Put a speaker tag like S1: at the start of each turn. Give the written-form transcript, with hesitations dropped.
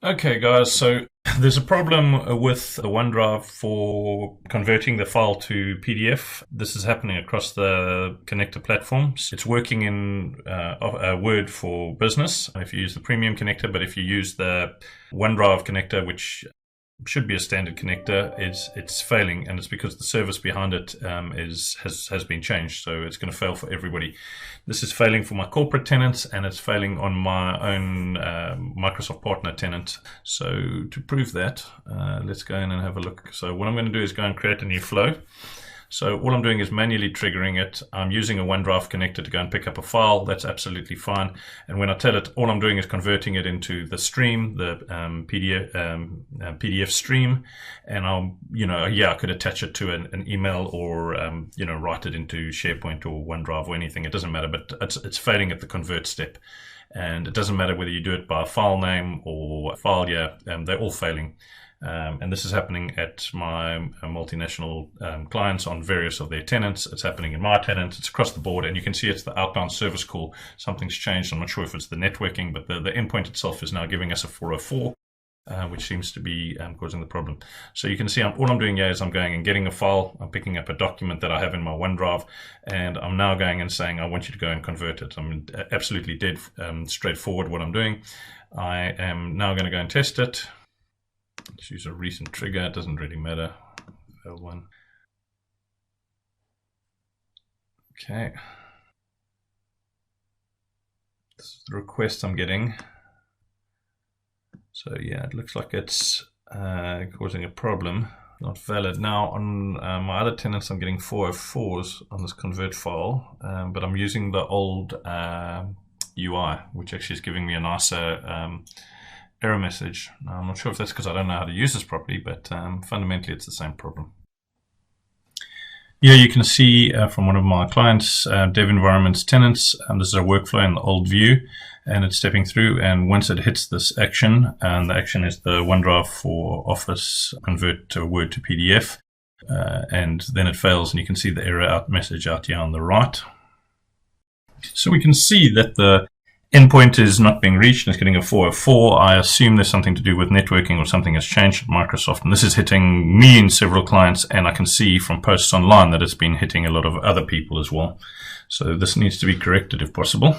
S1: Okay, guys, so there's a problem with the OneDrive for converting the file to PDF. This is happening across the connector platforms. It's working in Word for Business if you use the premium connector, but if you use the OneDrive connector, which should be a standard connector, it's failing, and it's because the service behind it has been changed, so it's going to fail for everybody. This is failing for my corporate tenants, and it's failing on my own Microsoft partner tenant. So to prove that, let's go in and have a look. So what I'm going to do is go and create a new flow. So all I'm doing is manually triggering it. I'm using a OneDrive connector to go and pick up a file. That's absolutely fine. And when I tell it, all I'm doing is converting it into the stream, the PDF stream. And I could attach it to an email or, write it into SharePoint or OneDrive or anything. It doesn't matter, but it's failing at the convert step. And it doesn't matter whether you do it by file name or file, they're all failing. And this is happening at my multinational clients on various of their tenants. It's happening in my tenants. It's across the board, and you can see it's the outbound service call. Something's changed. I'm not sure if it's the networking, but the endpoint itself is now giving us a 404, which seems to be causing the problem. So you can see all I'm doing here is I'm going and getting a file. I'm picking up a document that I have in my OneDrive, and I'm now going and saying, I want you to go and convert it. I'm absolutely dead straightforward what I'm doing. I am now going to go and test it. Let's use a recent trigger. It doesn't really matter. L1. Okay. This is the request I'm getting. So yeah, it looks like it's causing a problem. Not valid. Now on my other tenants, I'm getting 404s on this convert file, but I'm using the old UI, which actually is giving me a nicer error message. Now, I'm not sure if that's because I don't know how to use this properly, but fundamentally it's the same problem. Here you can see from one of my clients, dev environments tenants, this is a workflow in the old view, and it's stepping through, and once it hits this action, and the action is the OneDrive for Office convert to Word to PDF, and then it fails, and you can see the error message out here on the right. So we can see that the endpoint is not being reached and it's getting a 404. I assume there's something to do with networking or something has changed at Microsoft, and this is hitting me and several clients, and I can see from posts online that it's been hitting a lot of other people as well. So this needs to be corrected if possible.